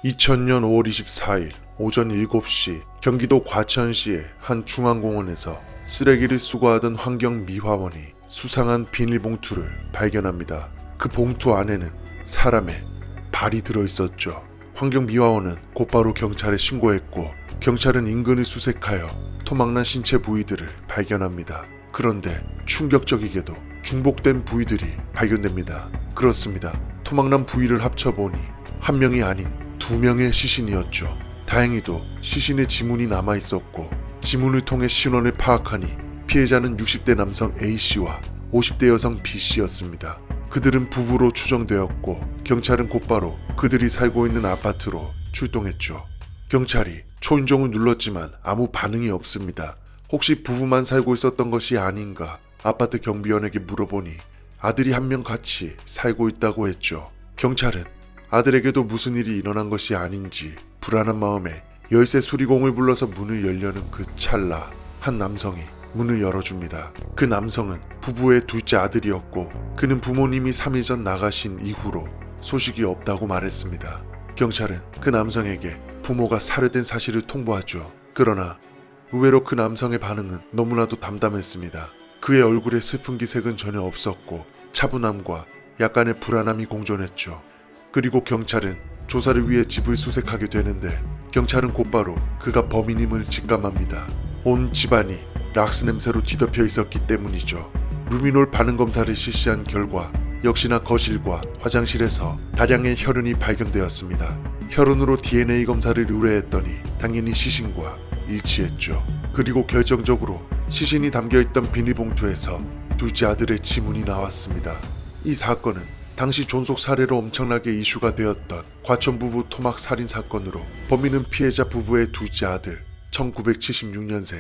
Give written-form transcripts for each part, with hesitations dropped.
2000년 5월 24일 오전 7시 경기도 과천시의 한 중앙공원에서 쓰레기를 수거하던 환경미화원이 수상한 비닐봉투를 발견합니다. 그 봉투 안에는 사람의 발이 들어있었죠. 환경미화원은 곧바로 경찰에 신고했고 경찰은 인근을 수색하여 토막난 신체 부위들을 발견합니다. 그런데 충격적이게도 중복된 부위들이 발견됩니다. 그렇습니다. 토막난 부위를 합쳐보니 한 명이 아닌 두 명의 시신이었죠. 다행히도 시신의 지문이 남아있었고 지문을 통해 신원을 파악하니 피해자는 60대 남성 A씨와 50대 여성 B씨였습니다. 그들은 부부로 추정되었고 경찰은 곧바로 그들이 살고 있는 아파트로 출동했죠. 경찰이 초인종을 눌렀지만 아무 반응이 없습니다. 혹시 부부만 살고 있었던 것이 아닌가 아파트 경비원에게 물어보니 아들이 한 명 같이 살고 있다고 했죠. 경찰은 아들에게도 무슨 일이 일어난 것이 아닌지 불안한 마음에 열쇠 수리공을 불러서 문을 열려는 그 찰나 한 남성이 문을 열어줍니다. 그 남성은 부부의 둘째 아들이었고 그는 부모님이 3일 전 나가신 이후로 소식이 없다고 말했습니다. 경찰은 그 남성에게 부모가 살해된 사실을 통보하죠. 그러나 의외로 그 남성의 반응은 너무나도 담담했습니다. 그의 얼굴에 슬픈 기색은 전혀 없었고 차분함과 약간의 불안함이 공존했죠. 그리고 경찰은 조사를 위해 집을 수색하게 되는데 경찰은 곧바로 그가 범인임을 직감합니다. 온 집안이 락스 냄새로 뒤덮여 있었기 때문이죠. 루미놀 반응 검사를 실시한 결과 역시나 거실과 화장실에서 다량의 혈흔이 발견되었습니다. 혈흔으로 DNA 검사를 의뢰했더니 당연히 시신과 일치했죠. 그리고 결정적으로 시신이 담겨있던 비닐봉투에서 둘째 아들의 지문이 나왔습니다. 이 사건은 당시 존속 사례로 엄청나게 이슈가 되었던 과천 부부 토막 살인 사건으로 범인은 피해자 부부의 둘째 아들 1976년생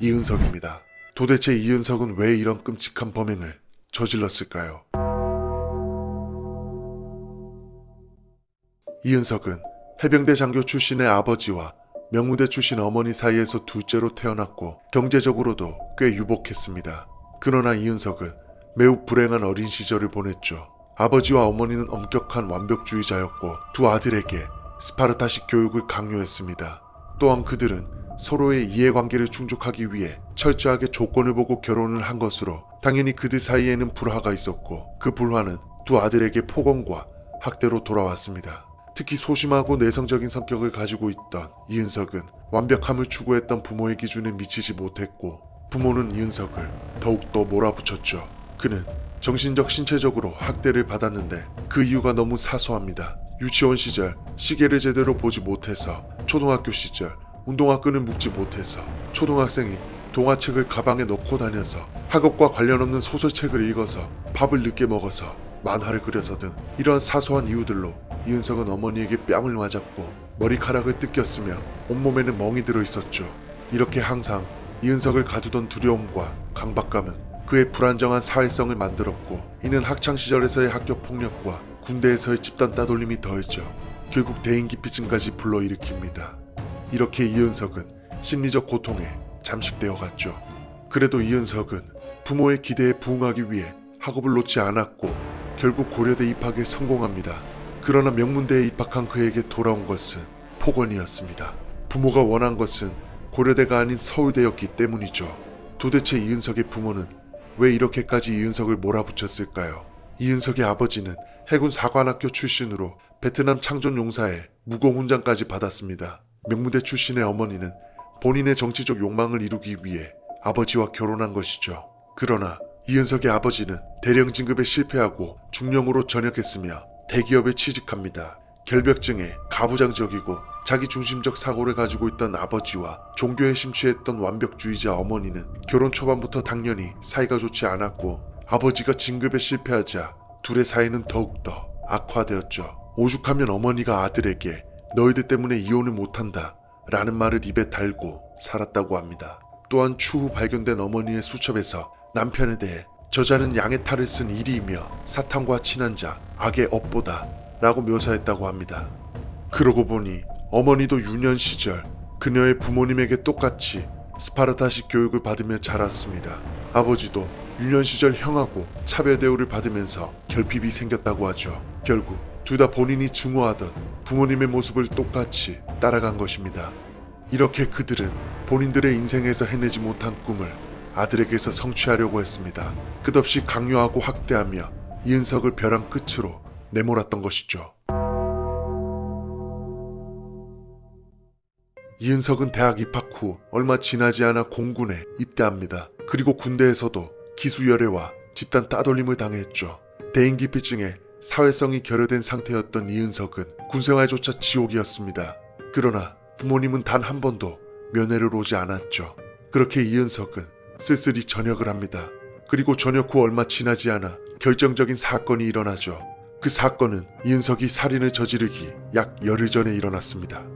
이은석입니다. 도대체 이은석은 왜 이런 끔찍한 범행을 저질렀을까요? 이은석은 해병대 장교 출신의 아버지와 명무대 출신 어머니 사이에서 둘째로 태어났고 경제적으로도 꽤 유복했습니다. 그러나 이은석은 매우 불행한 어린 시절을 보냈죠. 아버지와 어머니는 엄격한 완벽주의자였고 두 아들에게 스파르타식 교육을 강요했습니다. 또한 그들은 서로의 이해관계를 충족하기 위해 철저하게 조건을 보고 결혼을 한 것으로 당연히 그들 사이에는 불화가 있었고 그 불화는 두 아들에게 폭언과 학대로 돌아왔습니다. 특히 소심하고 내성적인 성격을 가지고 있던 이은석은 완벽함을 추구했던 부모의 기준에 미치지 못했고 부모는 이은석을 더욱더 몰아붙였죠. 그는 정신적 신체적으로 학대를 받았는데 그 이유가 너무 사소합니다. 유치원 시절 시계를 제대로 보지 못해서, 초등학교 시절 운동화끈을 묶지 못해서, 초등학생이 동화책을 가방에 넣고 다녀서, 학업과 관련 없는 소설책을 읽어서, 밥을 늦게 먹어서, 만화를 그려서 등 이러한 사소한 이유들로 이은석은 어머니에게 뺨을 맞았고 머리카락을 뜯겼으며 온몸에는 멍이 들어있었죠. 이렇게 항상 이은석을 가두던 두려움과 강박감은 그의 불안정한 사회성을 만들었고 이는 학창시절에서의 학교폭력과 군대에서의 집단 따돌림이 더해져 결국 대인기피증까지 불러일으킵니다. 이렇게 이은석은 심리적 고통에 잠식되어 갔죠. 그래도 이은석은 부모의 기대에 부응하기 위해 학업을 놓지 않았고 결국 고려대 입학에 성공합니다. 그러나 명문대에 입학한 그에게 돌아온 것은 폭언이었습니다. 부모가 원한 것은 고려대가 아닌 서울대였기 때문이죠. 도대체 이은석의 부모는 왜 이렇게까지 이은석을 몰아붙였을까요? 이은석의 아버지는 해군 사관학교 출신으로 베트남 창전용사에 무공훈장까지 받았습니다. 명무대 출신의 어머니는 본인의 정치적 욕망을 이루기 위해 아버지와 결혼한 것이죠. 그러나 이은석의 아버지는 대령 진급에 실패하고 중령으로 전역했으며 대기업에 취직합니다. 결벽증에 가부장적이고 자기중심적 사고를 가지고 있던 아버지와 종교에 심취했던 완벽주의자 어머니는 결혼 초반부터 당연히 사이가 좋지 않았고 아버지가 진급에 실패하자 둘의 사이는 더욱더 악화되었죠. 오죽하면 어머니가 아들에게 너희들 때문에 이혼을 못한다 라는 말을 입에 달고 살았다고 합니다. 또한 추후 발견된 어머니의 수첩에서 남편에 대해 저자는 양의 탈을 쓴 일이이며 사탄과 친한 자 악의 업보다 라고 묘사했다고 합니다. 그러고 보니 어머니도 유년 시절 그녀의 부모님에게 똑같이 스파르타식 교육을 받으며 자랐습니다. 아버지도 유년 시절 형하고 차별 대우를 받으면서 결핍이 생겼다고 하죠. 결국 둘 다 본인이 증오하던 부모님의 모습을 똑같이 따라간 것입니다. 이렇게 그들은 본인들의 인생에서 해내지 못한 꿈을 아들에게서 성취하려고 했습니다. 끝없이 강요하고 학대하며 이은석을 벼랑 끝으로 내몰았던 것이죠. 이은석은 대학 입학 후 얼마 지나지 않아 공군에 입대합니다. 그리고 군대에서도 기수열애와 집단 따돌림을 당했죠. 대인기피증에 사회성이 결여된 상태였던 이은석은 군생활조차 지옥이었습니다. 그러나 부모님은 단 한 번도 면회를 오지 않았죠. 그렇게 이은석은 쓸쓸히 전역을 합니다. 그리고 전역 후 얼마 지나지 않아 결정적인 사건이 일어나죠. 그 사건은 이은석이 살인을 저지르기 약 열흘 전에 일어났습니다.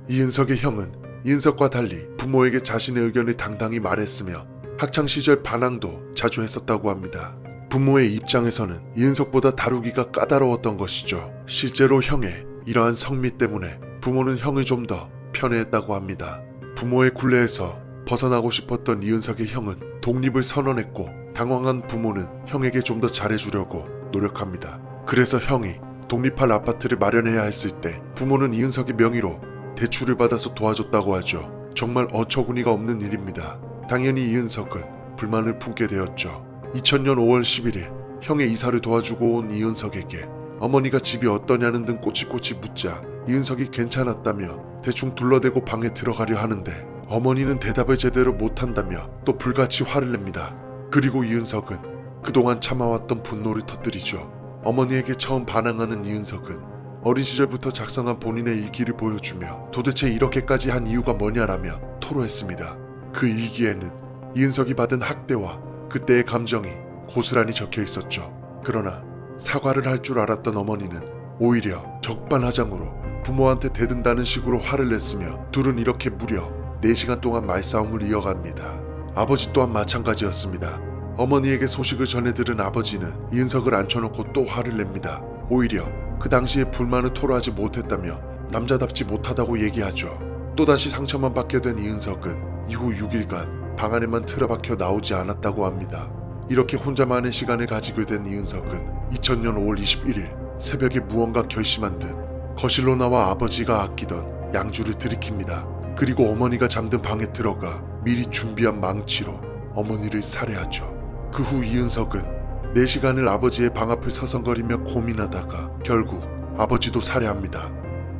이은석의 형은 이은석과 달리 부모에게 자신의 의견을 당당히 말했으며 학창시절 반항도 자주 했었다고 합니다. 부모의 입장에서는 이은석보다 다루기가 까다로웠던 것이죠. 실제로 형의 이러한 성미 때문에 부모는 형을 좀 더 편애했다고 합니다. 부모의 굴레에서 벗어나고 싶었던 이은석의 형은 독립을 선언했고 당황한 부모는 형에게 좀 더 잘해주려고 노력합니다. 그래서 형이 독립할 아파트를 마련해야 했을 때 부모는 이은석의 명의로 대출을 받아서 도와줬다고 하죠. 정말 어처구니가 없는 일입니다. 당연히 이은석은 불만을 품게 되었죠. 2000년 5월 11일 형의 이사를 도와주고 온 이은석에게 어머니가 집이 어떠냐는 등 꼬치꼬치 묻자 이은석이 괜찮았다며 대충 둘러대고 방에 들어가려 하는데 어머니는 대답을 제대로 못한다며 또 불같이 화를 냅니다. 그리고 이은석은 그동안 참아왔던 분노를 터뜨리죠. 어머니에게 처음 반항하는 이은석은 어린 시절부터 작성한 본인의 일기를 보여주며 도대체 이렇게까지 한 이유가 뭐냐라며 토로했습니다. 그 일기에는 이은석이 받은 학대와 그때의 감정이 고스란히 적혀 있었죠. 그러나 사과를 할 줄 알았던 어머니는 오히려 적반하장으로 부모한테 대든다는 식으로 화를 냈으며 둘은 이렇게 무려 4시간 동안 말싸움을 이어갑니다. 아버지 또한 마찬가지였습니다. 어머니에게 소식을 전해 들은 아버지는 이은석을 앉혀놓고 또 화를 냅니다. 오히려 그 당시에 불만을 토로하지 못했다며 남자답지 못하다고 얘기하죠. 또다시 상처만 받게 된 이은석은 이후 6일간 방 안에만 틀어박혀 나오지 않았다고 합니다. 이렇게 혼자만의 시간을 가지게 된 이은석은 2000년 5월 21일 새벽에 무언가 결심한 듯 거실로 나와 아버지가 아끼던 양주를 들이킵니다. 그리고 어머니가 잠든 방에 들어가 미리 준비한 망치로 어머니를 살해하죠. 그 후 이은석은 4시간을 아버지의 방 앞을 서성거리며 고민하다가 결국 아버지도 살해합니다.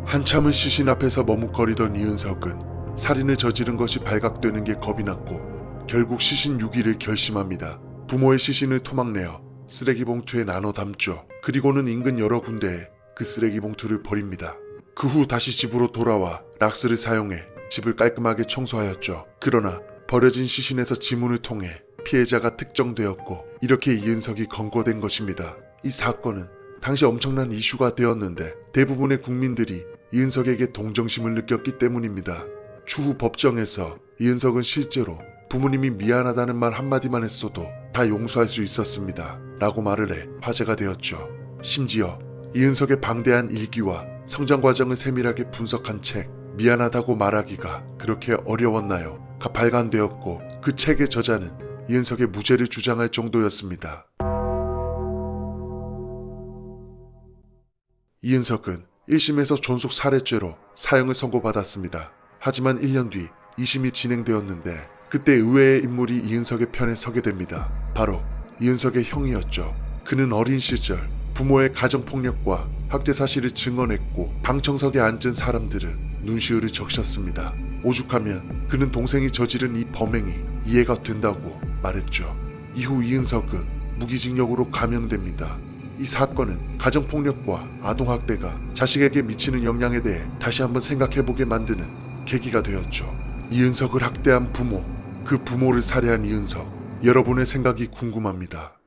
한참을 시신 앞에서 머뭇거리던 이은석은 살인을 저지른 것이 발각되는 게 겁이 났고 결국 시신 6일을 결심합니다. 부모의 시신을 토막내어 쓰레기 봉투에 나눠 담죠. 그리고는 인근 여러 군데에 그 쓰레기 봉투를 버립니다. 그 후 다시 집으로 돌아와 락스를 사용해 집을 깔끔하게 청소하였죠. 그러나 버려진 시신에서 지문을 통해 피해자가 특정되었고 이렇게 이은석이 검거된 것입니다. 이 사건은 당시 엄청난 이슈가 되었는데 대부분의 국민들이 이은석에게 동정심을 느꼈기 때문입니다. 추후 법정에서 이은석은 실제로 부모님이 미안하다는 말 한마디만 했어도 다 용서할 수 있었습니다. 라고 말을 해 화제가 되었죠. 심지어 이은석의 방대한 일기와 성장 과정을 세밀하게 분석한 책 미안하다고 말하기가 그렇게 어려웠나요? 가 발간되었고 그 책의 저자는 이은석의 무죄를 주장할 정도였습니다. 이은석은 1심에서 존속 살해죄로 사형을 선고받았습니다. 하지만 1년 뒤 2심이 진행되었는데 그때 의외의 인물이 이은석의 편에 서게 됩니다. 바로 이은석의 형이었죠. 그는 어린 시절 부모의 가정폭력과 학대 사실을 증언했고 방청석에 앉은 사람들은 눈시울을 적셨습니다. 오죽하면 그는 동생이 저지른 이 범행이 이해가 된다고 말했죠. 이후 이은석은 무기징역으로 감형됩니다. 이 사건은 가정폭력과 아동학대가 자식에게 미치는 영향에 대해 다시 한번 생각해보게 만드는 계기가 되었죠. 이은석을 학대한 부모, 그 부모를 살해한 이은석, 여러분의 생각이 궁금합니다.